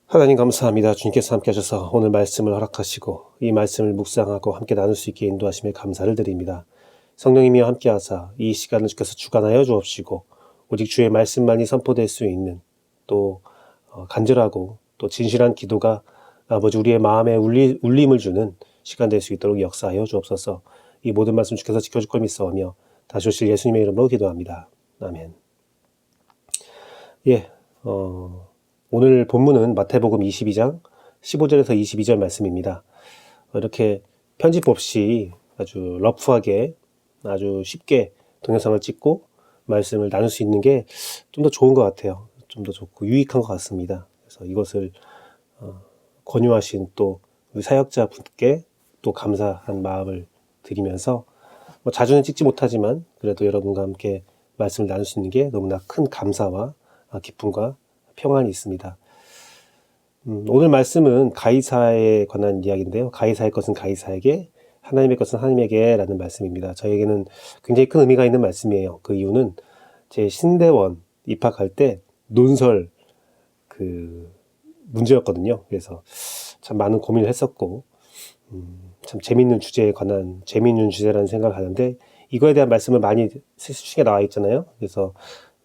하나님 감사합니다. 주님께서 함께 하셔서 오늘 말씀을 허락하시고 이 말씀을 묵상하고 함께 나눌 수 있게 인도하심에 감사를 드립니다. 성령님이여 함께 하사 이 시간을 주께서 주관하여 주옵시고 오직 주의 말씀만이 선포될 수 있는 또 간절하고 또 진실한 기도가 아버지 우리의 마음에 울림을 주는 시간 될 수 있도록 역사하여 주옵소서. 이 모든 말씀 주께서 지켜줄 걸 믿사오며 다시 오실 예수님의 이름으로 기도합니다. 아멘. 오늘 본문은 마태복음 22장 15절에서 22절 말씀입니다. 이렇게 편집 없이 아주 러프하게 아주 쉽게 동영상을 찍고 말씀을 나눌 수 있는 게 좀 더 좋은 것 같아요. 좀 더 좋고 유익한 것 같습니다. 그래서 이것을 권유하신 또 우리 사역자분께 또 감사한 마음을 드리면서 자주는 찍지 못하지만 그래도 여러분과 함께 말씀을 나눌 수 있는 게 너무나 큰 감사와 기쁨과 평안이 있습니다. 오늘 말씀은 가이사에 관한 이야기인데요. 가이사의 것은 가이사에게, 하나님의 것은 하나님에게 라는 말씀입니다. 저에게는 굉장히 큰 의미가 있는 말씀이에요. 그 이유는 제 신대원 입학할 때 논설 문제였거든요. 그래서 참 많은 고민을 했었고 참 재밌는 주제에 관한 재밌는 주제라는 생각을 하는데 이거에 대한 말씀을 많이 수식에 나와 있잖아요. 그래서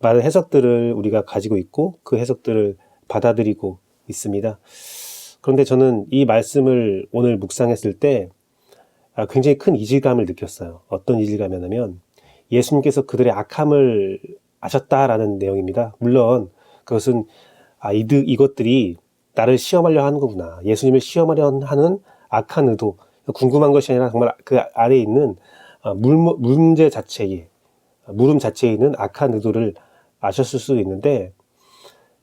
많은 해석들을 우리가 가지고 있고 그 해석들을 받아들이고 있습니다. 그런데 저는 이 말씀을 오늘 묵상했을 때 굉장히 큰 이질감을 느꼈어요. 어떤 이질감이냐면 예수님께서 그들의 악함을 아셨다라는 내용입니다. 물론 그것은 이것들이 나를 시험하려 하는 거구나. 예수님을 시험하려 하는 악한 의도, 궁금한 것이 아니라 정말 그 아래에 있는 물음 자체에 있는 악한 의도를 아셨을 수도 있는데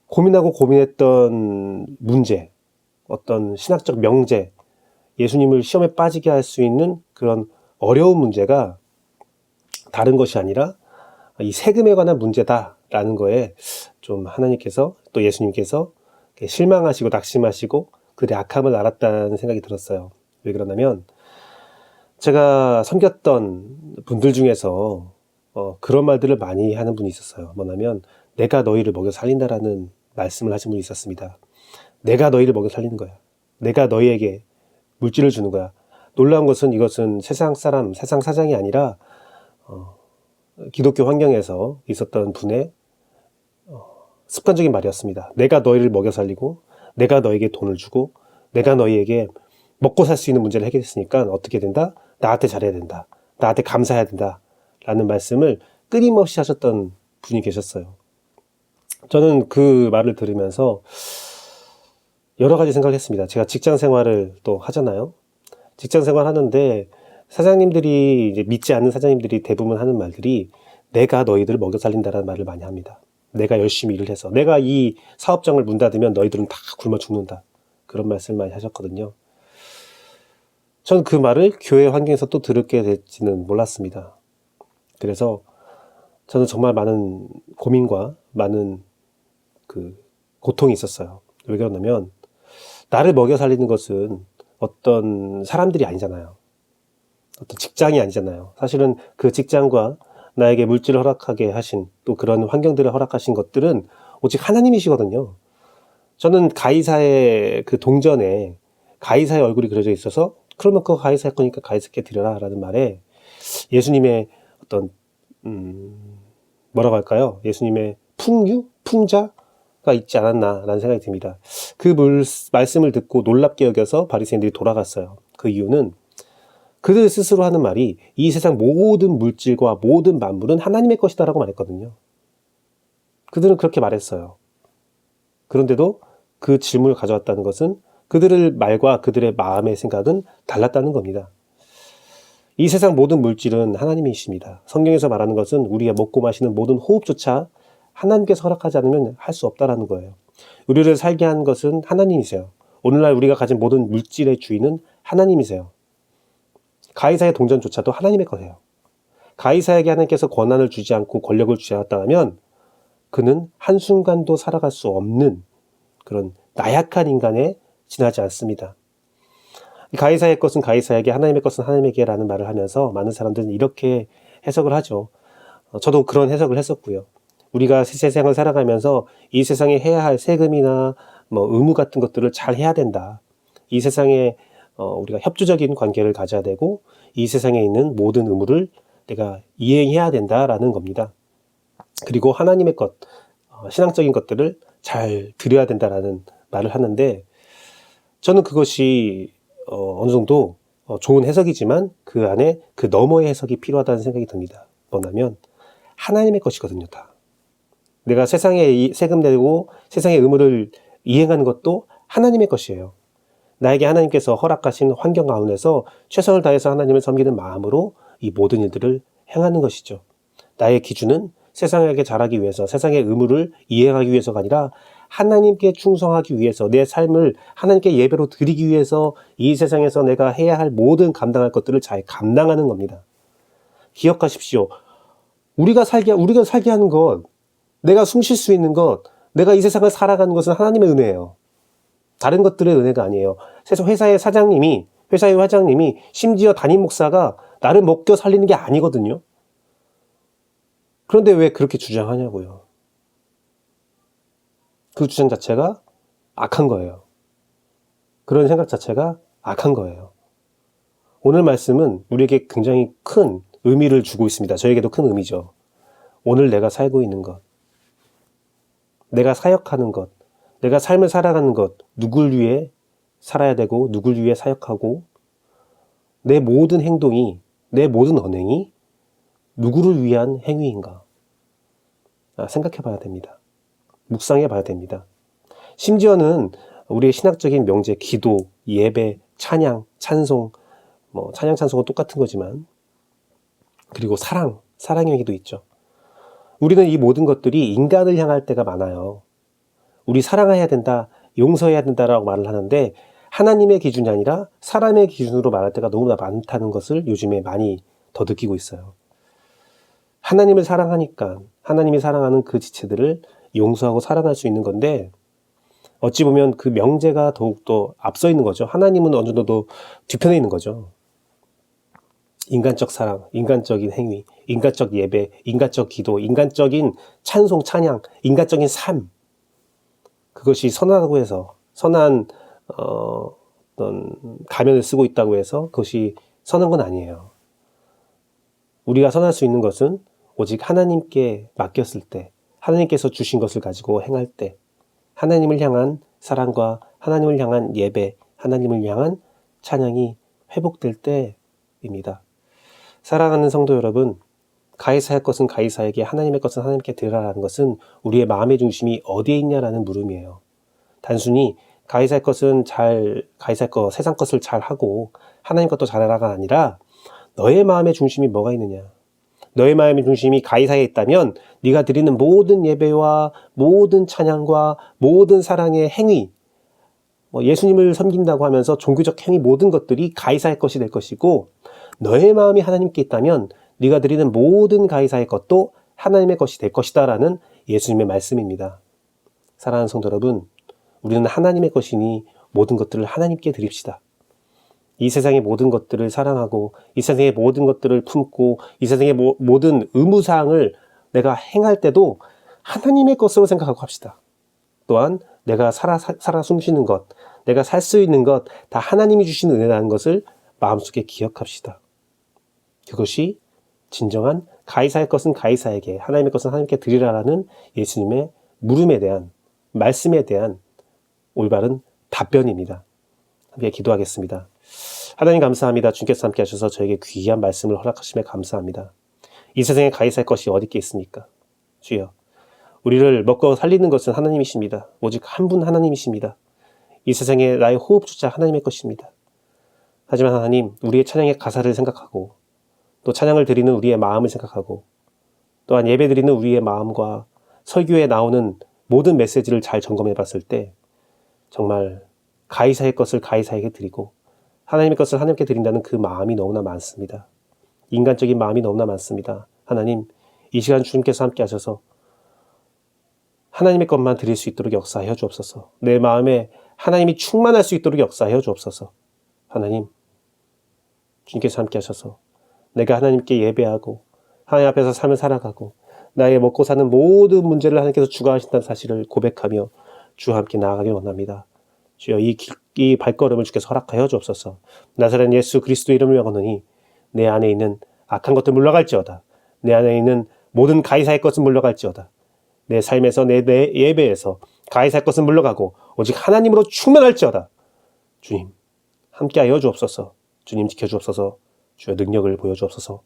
고민하고 고민했던 문제, 어떤 신학적 명제, 예수님을 시험에 빠지게 할 수 있는 그런 어려운 문제가 다른 것이 아니라 이 세금에 관한 문제다라는 거에 좀 하나님께서 또 예수님께서 실망하시고 낙심하시고 그들의 악함을 알았다는 생각이 들었어요. 왜 그러냐면 제가 섬겼던 분들 중에서 그런 말들을 많이 하는 분이 있었어요. 뭐냐면 내가 너희를 먹여 살린다라는 말씀을 하신 분이 있었습니다. 내가 너희를 먹여 살리는 거야. 내가 너희에게 물질을 주는 거야. 놀라운 것은 이것은 세상 사장이 아니라 기독교 환경에서 있었던 분의 습관적인 말이었습니다. 내가 너희를 먹여 살리고 내가 너에게 돈을 주고 내가 너희에게 먹고 살 수 있는 문제를 해결했으니까 어떻게 된다? 나한테 잘해야 된다. 나한테 감사해야 된다. 라는 말씀을 끊임없이 하셨던 분이 계셨어요. 저는 그 말을 들으면서 여러 가지 생각을 했습니다. 제가 직장 생활을 또 하잖아요. 직장 생활 하는데 사장님들이 이제 믿지 않는 사장님들이 대부분 하는 말들이 내가 너희들을 먹여 살린다라는 말을 많이 합니다. 내가 열심히 일을 해서 내가 이 사업장을 문 닫으면 너희들은 다 굶어 죽는다. 그런 말씀을 많이 하셨거든요. 전 그 말을 교회 환경에서 또 들었게 될지는 몰랐습니다. 그래서 저는 정말 많은 고민과 많은 고통이 있었어요. 왜 그러냐면 나를 먹여 살리는 것은 어떤 사람들이 아니잖아요. 어떤 직장이 아니잖아요. 사실은 그 직장과 나에게 물질을 허락하게 하신 또 그런 환경들을 허락하신 것들은 오직 하나님이시거든요. 저는 가이사의 그 동전에 가이사의 얼굴이 그려져 있어서 그러면 그거 가이사의 거니까 가이사께 드려라 라는 말에 예수님의 어떤 뭐라고 할까요? 예수님의 풍자가 있지 않았나라는 생각이 듭니다. 그 말씀을 듣고 놀랍게 여겨서 바리새인들이 돌아갔어요. 그 이유는 그들 스스로 하는 말이 이 세상 모든 물질과 모든 만물은 하나님의 것이다라고 말했거든요. 그들은 그렇게 말했어요. 그런데도 그 질문을 가져왔다는 것은 그들의 말과 그들의 마음의 생각은 달랐다는 겁니다. 이 세상 모든 물질은 하나님이십니다. 성경에서 말하는 것은 우리가 먹고 마시는 모든 호흡조차 하나님께서 허락하지 않으면 할 수 없다라는 거예요. 우리를 살게 한 것은 하나님이세요. 오늘날 우리가 가진 모든 물질의 주인은 하나님이세요. 가이사의 동전조차도 하나님의 거예요. 가이사에게 하나님께서 권한을 주지 않고 권력을 주지 않았다면 그는 한순간도 살아갈 수 없는 그런 나약한 인간에 지나지 않습니다. 가이사의 것은 가이사에게, 하나님의 것은 하나님에게 라는 말을 하면서 많은 사람들은 이렇게 해석을 하죠. 저도 그런 해석을 했었고요. 우리가 세상을 살아가면서 이 세상에 해야 할 세금이나 뭐 의무 같은 것들을 잘 해야 된다. 이 세상에 우리가 협조적인 관계를 가져야 되고 이 세상에 있는 모든 의무를 내가 이행해야 된다라는 겁니다. 그리고 하나님의 것, 신앙적인 것들을 잘 드려야 된다라는 말을 하는데 저는 그것이 어느 정도 좋은 해석이지만 그 안에 그 너머의 해석이 필요하다는 생각이 듭니다. 뭐냐면 하나님의 것이거든요, 다. 내가 세상에 세금 내고 세상의 의무를 이행하는 것도 하나님의 것이에요. 나에게 하나님께서 허락하신 환경 가운데서 최선을 다해서 하나님을 섬기는 마음으로 이 모든 일들을 행하는 것이죠. 나의 기준은 세상에게 잘하기 위해서, 세상의 의무를 이행하기 위해서가 아니라 하나님께 충성하기 위해서, 내 삶을 하나님께 예배로 드리기 위해서 이 세상에서 내가 해야 할 모든 감당할 것들을 잘 감당하는 겁니다. 기억하십시오. 우리가 살게 하는 것, 내가 숨 쉴 수 있는 것, 내가 이 세상을 살아가는 것은 하나님의 은혜예요. 다른 것들의 은혜가 아니에요. 회사의 사장님이, 회사의 회장님이, 심지어 담임 목사가 나를 먹여 살리는 게 아니거든요. 그런데 왜 그렇게 주장하냐고요. 그 주장 자체가 악한 거예요. 그런 생각 자체가 악한 거예요. 오늘 말씀은 우리에게 굉장히 큰 의미를 주고 있습니다. 저에게도 큰 의미죠. 오늘 내가 살고 있는 것, 내가 사역하는 것, 내가 삶을 살아가는 것, 누굴 위해 살아야 되고 누굴 위해 사역하고 내 모든 행동이, 내 모든 언행이 누구를 위한 행위인가? 생각해 봐야 됩니다. 묵상해 봐야 됩니다. 심지어는 우리의 신학적인 명제, 기도, 예배, 찬양, 찬송, 찬양, 찬송은 똑같은 거지만 그리고 사랑의 얘기도 있죠. 우리는 이 모든 것들이 인간을 향할 때가 많아요. 우리 사랑해야 된다, 용서해야 된다라고 말을 하는데 하나님의 기준이 아니라 사람의 기준으로 말할 때가 너무나 많다는 것을 요즘에 많이 더 느끼고 있어요. 하나님을 사랑하니까 하나님이 사랑하는 그 지체들을 용서하고 사랑할 수 있는 건데 어찌 보면 그 명제가 더욱더 앞서 있는 거죠. 하나님은 어느 정도 뒤편에 있는 거죠. 인간적 사랑, 인간적인 행위, 인간적 예배, 인간적 기도, 인간적인 찬송, 찬양, 인간적인 삶. 그것이 선하다고 해서 선한 어떤 가면을 쓰고 있다고 해서 그것이 선한 건 아니에요. 우리가 선할 수 있는 것은 오직 하나님께 맡겼을 때, 하나님께서 주신 것을 가지고 행할 때, 하나님을 향한 사랑과 하나님을 향한 예배, 하나님을 향한 찬양이 회복될 때입니다. 사랑하는 성도 여러분, 가이사의 것은 가이사에게, 하나님의 것은 하나님께 드리라는 것은 우리의 마음의 중심이 어디에 있냐라는 물음이에요. 단순히 가이사의 것은 가이사의 것, 세상 것을 잘 하고 하나님 것도 잘하라가 아니라 너의 마음의 중심이 뭐가 있느냐. 너의 마음의 중심이 가이사에 있다면 네가 드리는 모든 예배와 모든 찬양과 모든 사랑의 행위, 예수님을 섬긴다고 하면서 종교적 행위 모든 것들이 가이사의 것이 될 것이고 너의 마음이 하나님께 있다면 네가 드리는 모든 가이사의 것도 하나님의 것이 될 것이다 라는 예수님의 말씀입니다. 사랑하는 성도 여러분, 우리는 하나님의 것이니 모든 것들을 하나님께 드립시다. 이 세상의 모든 것들을 사랑하고 이 세상의 모든 것들을 품고 이 세상의 모든 의무사항을 내가 행할 때도 하나님의 것으로 생각하고 합시다. 또한 내가 살아 숨쉬는 것, 내가 살 수 있는 것 다 하나님이 주신 은혜라는 것을 마음속에 기억합시다. 그것이 진정한 가이사의 것은 가이사에게, 하나님의 것은 하나님께 드리라라는 예수님의 물음에 대한, 말씀에 대한 올바른 답변입니다. 함께 기도하겠습니다. 하나님 감사합니다. 주님께서 함께 하셔서 저에게 귀한 말씀을 허락하심에 감사합니다. 이 세상에 가이사의 것이 어디 있겠습니까? 주여, 우리를 먹고 살리는 것은 하나님이십니다. 오직 한 분 하나님이십니다. 이 세상에 나의 호흡조차 하나님의 것입니다. 하지만 하나님, 우리의 찬양의 가사를 생각하고 또 찬양을 드리는 우리의 마음을 생각하고 또한 예배 드리는 우리의 마음과 설교에 나오는 모든 메시지를 잘 점검해 봤을 때 정말 가이사의 것을 가이사에게 드리고 하나님의 것을 하나님께 드린다는 그 마음이 너무나 많습니다. 인간적인 마음이 너무나 많습니다. 하나님, 이 시간 주님께서 함께 하셔서 하나님의 것만 드릴 수 있도록 역사하여 주옵소서. 내 마음에 하나님이 충만할 수 있도록 역사하여 주옵소서. 하나님, 주님께서 함께 하셔서 내가 하나님께 예배하고 하나님 앞에서 삶을 살아가고 나의 먹고 사는 모든 문제를 하나님께서 주관하신다는 사실을 고백하며 주와 함께 나아가길 원합니다. 주여 이 발걸음을 주께서 허락하여 주옵소서. 나사렛 예수 그리스도 이름을 명하노니 내 안에 있는 악한 것들 물러갈지어다. 내 안에 있는 모든 가이사의 것은 물러갈지어다. 내 삶에서 내 예배에서 가이사의 것은 물러가고 오직 하나님으로 충만할지어다. 주님 함께하여 주옵소서. 주님 지켜주옵소서. 주여 능력을 보여주옵소서.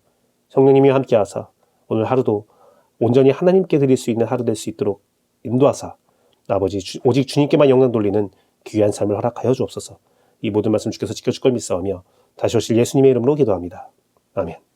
성령님이 함께하사 오늘 하루도 온전히 하나님께 드릴 수 있는 하루 될 수 있도록 인도하사 아버지 오직 주님께만 영광 돌리는 귀한 삶을 허락하여 주옵소서. 이 모든 말씀 주께서 지켜줄 걸 믿사오며 다시 오실 예수님의 이름으로 기도합니다. 아멘.